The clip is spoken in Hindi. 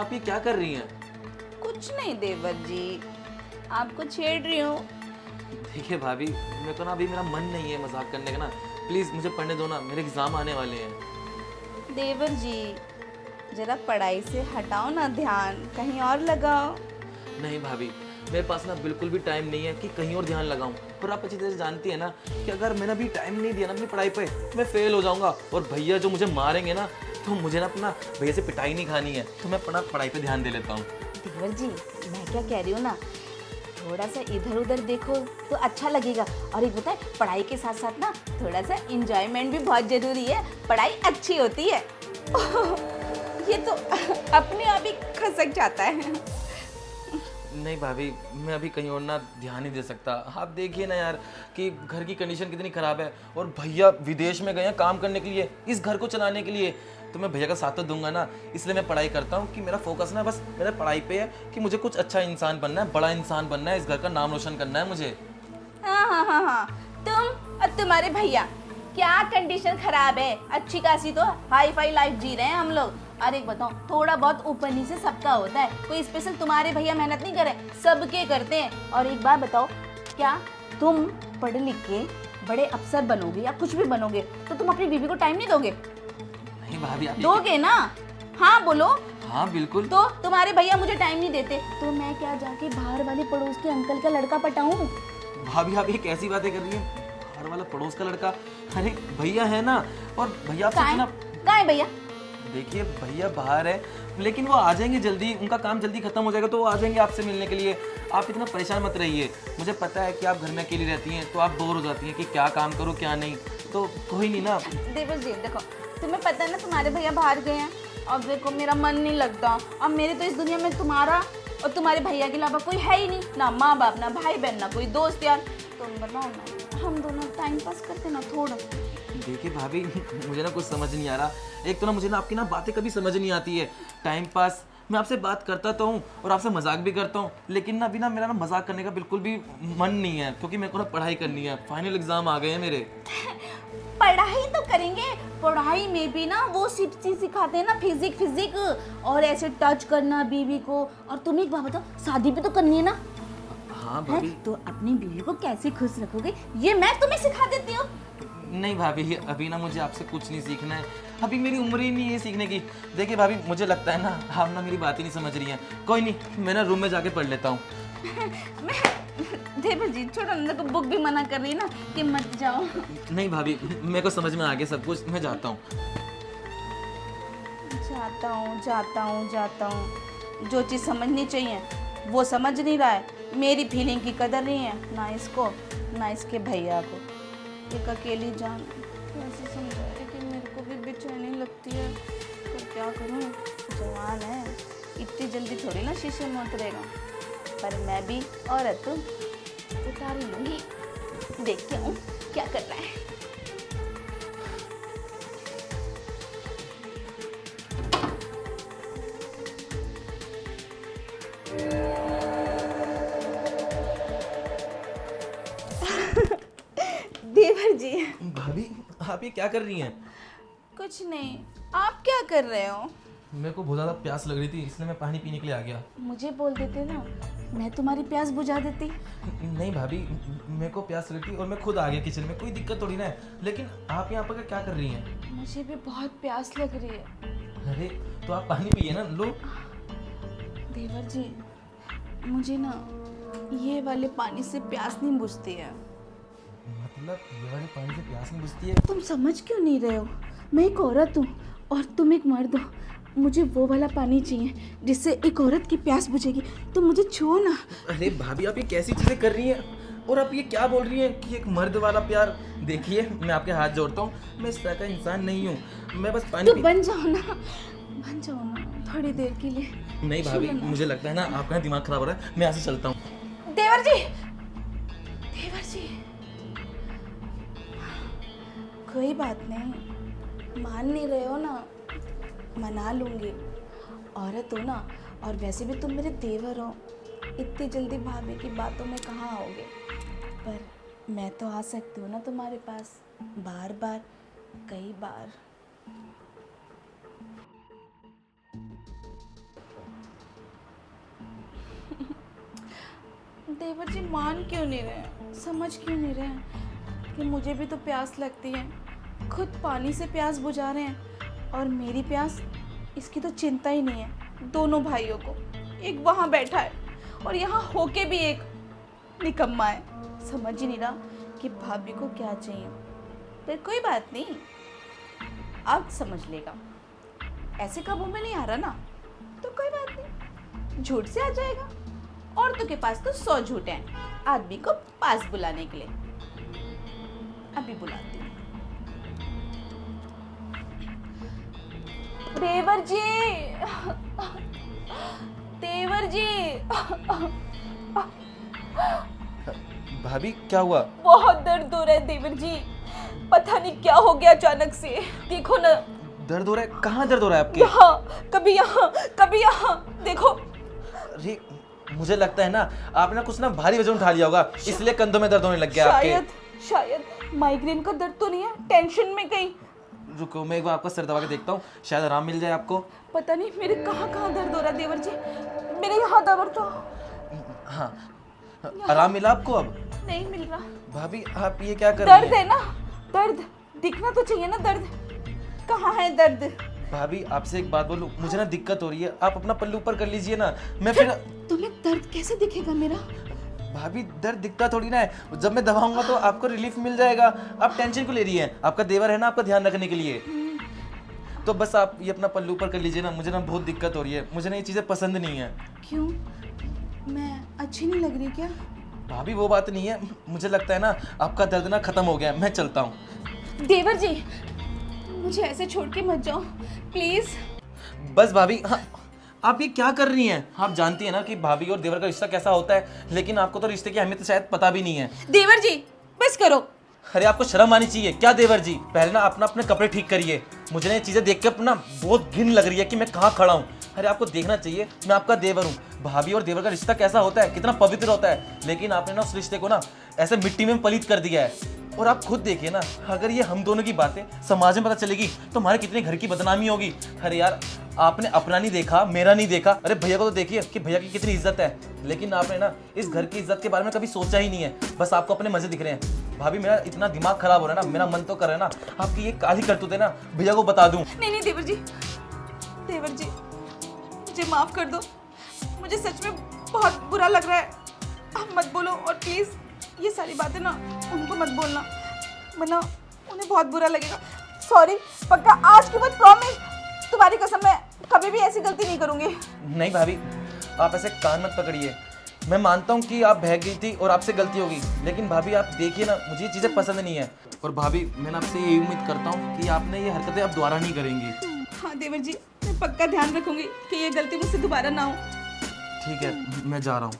आप ये क्या कर रही हैं? कुछ नहीं देवर जी, आपको छेड़ रही हूँ। देखिए भाभी, मेरे को ना अभी मेरा मन नहीं है मजाक करने का ना। प्लीज़ मुझे पढ़ने दो ना, मेरे एग्ज़ाम आने वाले हैं। देवर जी, जरा पढ़ाई से हटाओ ना ध्यान, कहीं और लगाओ। नहीं भाभी, मेरे पास ना बिल्कुल भी टाइम नहीं है कि कहीं और ध्यान लगाऊं। पर आप अच्छी तरह से जानती है ना कि अगर मैंने अभी टाइम नहीं दिया ना अपनी पढ़ाई पे, मैं फेल हो जाऊंगा। और भैया जो मुझे मारेंगे ना, तो मुझे ना अपना भैया से पिटाई नहीं खानी है। तो मैं अपना पढ़ाई पे ध्यान दे लेता हूँ। देवर जी, मैं क्या कह रही हूँ ना, थोड़ा सा इधर उधर देखो तो अच्छा लगेगा। और एक बताए, पढ़ाई के साथ साथ ना थोड़ा सा इंजॉयमेंट भी बहुत जरूरी है। पढ़ाई अच्छी होती है। ये तो अपने आप ही खसक जाता है। नहीं भाभी, मैं अभी कहीं और ना ध्यान नहीं दे सकता। आप देखिए ना यार कि घर की कंडीशन कितनी ख़राब है। और भैया विदेश में गए हैं काम करने के लिए, इस घर को चलाने के लिए। तो मैं भैया का साथ तो दूंगा ना। इसलिए मैं पढ़ाई करता हूँ कि मेरा फोकस ना बस मेरा पढ़ाई पे है कि मुझे कुछ अच्छा इंसान बनना है, बड़ा इंसान बनना है, इस घर का नाम रोशन करना है मुझे। हाँ हाँ हाँ हाँ, तुम और तुम्हारे भैया, क्या कंडीशन खराब है। अच्छी खासी तो हाई फाई लाइफ जी रहे हैं हम लोग। और एक बताओ, थोड़ा बहुत ऊपर नीचे सबका होता है। कोई स्पेशल तुम्हारे भैया मेहनत नहीं करे, सबके करते हैं। और एक बात बताओ, क्या तुम पढ़ लिख के बड़े अफसर बनोगे या कुछ भी बनोगे तो तुम अपनी बीवी को टाइम नहीं दोगे? नहीं भाभी, आप दोगे ना? हाँ बोलो। हाँ बिल्कुल। तो तुम्हारे भैया मुझे टाइम नहीं देते तो मैं क्या जाके बाहर वाले पड़ोस के अंकल का लड़का पटाऊं? भाभी आप ये कैसी बातें कर रही हैं? बाहर वाला पड़ोस का लड़का? अरे भैया है ना। और भैया आपसे ना, कहाँ है भैया? देखिए भैया बाहर है, लेकिन वो आ जाएंगे जल्दी। उनका काम जल्दी खत्म हो जाएगा तो वो आ जाएंगे आपसे मिलने के लिए। आप इतना परेशान मत रहिए। मुझे पता है कि आप घर में अकेली रहती हैं तो आप बोर हो जाती हैं कि क्या काम करो क्या नहीं। तो कोई नहीं ना। देवर जी देखो, तुम्हें पता है ना तुम्हारे भैया बाहर गए हैं। अब देखो मेरा मन नहीं लगता। अब मेरे तो इस दुनिया में तुम्हारा और तुम्हारे भैया के अलावा कोई है ही नहीं, ना माँ बाप, ना भाई बहन, ना कोई दोस्त यार। तुम बताओ ना, हम दोनों टाइम पास करते ना थोड़ा। देखिए भाभी, मुझे ना कुछ समझ नहीं आ रहा। एक तो ना मुझे ना आपकी ना बातें कभी समझ नहीं आती है। टाइम पास मैं आपसे बात करता तो हूँ और आपसे मजाक भी करता हूँ, लेकिन ना अभी ना मेरा ना मजाक करने का बिल्कुल भी मन नहीं है क्योंकि मेरे को ना पढ़ाई करनी है। फाइनल एग्जाम आ गए हैं मेरे। पढ़ाई तो करेंगे, पढ़ाई में भी ना वो चीज सिखाते हैं ना, फिजिक और ऐसे टच करना बीवी को। और तुम एक बात बताओ, शादी भी तो करनी है ना? हाँ भाभी। तो अपनी बीवी को कैसे खुश रखोगे ये मैं तुम्हें सिखा देती हूँ। नहीं भाभी, अभी ना मुझे आपसे कुछ नहीं सीखना है। अभी मेरी उम्र ही नहीं है सीखने की। देखिए भाभी, मुझे लगता है ना आप ना मेरी बात ही नहीं समझ रही हैं। कोई नहीं, मैं ना रूम में जाके पढ़ लेता हूँ। देवर जी छोड़ो, अंदर तो बुक भी मना कर रही है ना कि मत जाओ। नहीं भाभी, मेरे को समझ में आ गया सब कुछ, मैं जाता हूँ। जाता हूँ। जो चीज़ समझनी चाहिए वो समझ नहीं रहा है। मेरी फीलिंग की कदर नहीं है, ना इसको ना इसके भैया को। एक अकेली जान कैसे समझाए कि मेरे को भी बेचैनी लगती है। पर क्या करूँ, जवान है, इतनी जल्दी थोड़ी ना शीशे में उतरेगा। पर मैं भी औरत हूँ, उतार ही लूँगी। देखते हूँ क्या कर रहा है। देवर जी। भाभी आप ये क्या कर रही हैं? कुछ नहीं, आप क्या कर रहे हो? मेरे को बहुत ज़्यादा प्यास लग रही थी, इसलिए मैं पानी पीने के लिए आ गया। मुझे बोल देते ना, मैं तुम्हारी प्यास बुझा देती। नहीं भाभी, मेरे को प्यास लगी थी और मैं खुद आ गया किचन में। कोई दिक्कत थोड़ी ना है। लेकिन आप यहाँ पर क्या कर रही हैं? मुझे भी बहुत प्यास लग रही है। अरे तो आप पानी पिए ना, लो। देवर जी, मुझे ना ये वाले पानी से प्यास नहीं बुझती है। मतलब ये वाले पानी से प्यास नहीं बुझती है? तुम समझ क्यों नहीं रहे हो? मैं एक औरत हूँ और तुम एक मर्द हो। मुझे वो वाला पानी चाहिए जिससे एक औरत की प्यास बुझेगी। तुम मुझे छुओ ना। अरे भाभी, आप ये कैसी चीज़ें कर रही हैं? और आप ये क्या बोल रही हैं कि एक मर्द वाला प्यार? देखिए, मैं आपके हाथ जोड़ता हूँ, मैं इस तरह का इंसान नहीं हूँ। मैं बस पानी तो बन जाओ ना थोड़ी देर के लिए। नहीं भाभी, मुझे लगता है ना आपका दिमाग खराब हो रहा है। मैं यहाँ से चलता हूँ। देवर जी, कोई बात नहीं, मान नहीं रहे हो ना, मना लूँगी। औरत हो ना, और वैसे भी तुम मेरे देवर हो। इतनी जल्दी भाभी की बातों में कहाँ आओगे? पर मैं तो आ सकती हूँ ना तुम्हारे पास, बार बार, कई बार। देवर जी मान क्यों नहीं रहे, समझ क्यों नहीं रहे कि मुझे भी तो प्यास लगती है। खुद पानी से प्यास बुझा रहे हैं और मेरी प्यास, इसकी तो चिंता ही नहीं है दोनों भाइयों को। एक वहाँ बैठा है और यहाँ होके भी एक निकम्मा है, समझ ही नहीं रहा कि भाभी को क्या चाहिए। पर कोई बात नहीं, अब समझ लेगा। ऐसे काबू में नहीं आ रहा ना, तो कोई बात नहीं, झूठ से आ जाएगा। औरतों के पास तो 100 झूठ हैं आदमी को पास बुलाने के लिए। अभी बुलाती हूँ। देवर जी, देवर जी। भाभी क्या हुआ? बहुत दर्द हो रहा है देवर जी, पता नहीं क्या हो गया अचानक से। देखो ना। दर्द हो रहा है? कहाँ दर्द हो रहा है आपके? यहाँ, कभी यहाँ, देखो। अरे मुझे लगता है ना आपने कुछ ना भारी वजन उठा लिया होगा, इसलिए कंधों में दर्द होने लग गया आपके। शायद माइग्रेन का दर्द तो नहीं है, टेंशन में कहीं। रुको मैं एक बार आपका सर दबा के देखता हूँ, शायद आराम मिल जाए आपको। पता नहीं मेरे कहाँ दर्द हो रहा है देवर जी, मेरे यहाँ दर्द तो। हाँ, आराम मिला आपको? अब नहीं मिल रहा। भाभी आप ये क्या कर रही दर्द है ना, दर्द दिखना तो चाहिए ना, दर्द कहाँ है दर्द? भाभी आपसे एक बात बोलूं, मुझे ना दिक्कत हो रही है, आप अपना पल्लू ऊपर कर लीजिए ना, मैं फिर। तुम्हें दर्द कैसे दिखेगा मेरा? भाभी दर्द दिखता थोड़ी ना है, जब मैं दबाऊंगा तो आपको रिलीफ मिल जाएगा। आप टेंशन क्यों ले रही हैं? आपका देवर है ना आपका ध्यान रखने के लिए। तो बस आप ये अपना पल्लू ऊपर कर लीजिए ना, मुझे ना बहुत दिक्कत हो रही है, मुझे ना ये चीज़ें पसंद नहीं है। क्यों, मैं अच्छी नहीं लग रही क्या? भाभी वो बात नहीं है, मुझे लगता है ना आपका दर्द ना खत्म हो गया, मैं चलता हूँ। देवर जी मुझे ऐसे छोड़ के मत जाओ प्लीज। बस भाभी, हाँ, आप ये क्या कर रही हैं? आप जानती हैं ना कि भाभी और देवर का रिश्ता कैसा होता है, लेकिन आपको तो रिश्ते की अहमियत शायद पता भी नहीं है। देवर जी बस करो। अरे आपको शर्म आनी चाहिए क्या देवर जी? पहले ना अपना अपने कपड़े ठीक करिए, मुझे ना ये चीज़ें देख के अपना बहुत घिन लग रही है कि मैं कहाँ खड़ा हूँ। अरे आपको देखना चाहिए, मैं आपका देवर हूँ। भाभी और देवर का रिश्ता कैसा होता है, कितना पवित्र होता है, लेकिन आपने ना उस रिश्ते को ना ऐसे मिट्टी में पलीत कर दिया है। और आप खुद देखिए ना, अगर ये हम दोनों की बातें समाज में पता चलेगी तो हमारे कितने घर की बदनामी होगी। अरे यार आपने अपना नहीं देखा, मेरा नहीं देखा। अरे भैया को तो देखिए कि भैया की कितनी इज्जत है, लेकिन आपने ना इस घर की इज्जत के बारे में कभी सोचा ही नहीं है। बस आपको अपने मजे दिख रहे हैं। भाभी मेरा इतना दिमाग खराब हो रहा है ना, मेरा मन तो कर रहा है ना आपकी ये काली करतूत है ना भैया को बता दूं। नहीं नहीं देवर जी मुझे माफ कर दो, मुझे सच में बहुत बुरा लग रहा है। आप मत बोलो, और प्लीज ये सारी बातें ना उनको मत बोलना, वरना उन्हें बहुत बुरा लगेगा। सॉरी, पक्का आज के बाद प्रॉमिस, तुम्हारी कसम मैं कभी भी ऐसी गलती नहीं करूंगी। नहीं भाभी आप ऐसे कान मत पकड़िए, मैं मानता हूँ कि आप बहक गई थी और आपसे गलती होगी, लेकिन भाभी आप देखिए ना मुझे ये चीज़ें पसंद नहीं है। और भाभी मैंने आपसे ये उम्मीद करता हूँ कि आपने ये हरकतें अब दोबारा नहीं करेंगी। हाँ देवर जी, मैं पक्का ध्यान रखूंगी कि ये गलती मुझसे दोबारा ना हो। ठीक है, मैं जा रहा हूँ।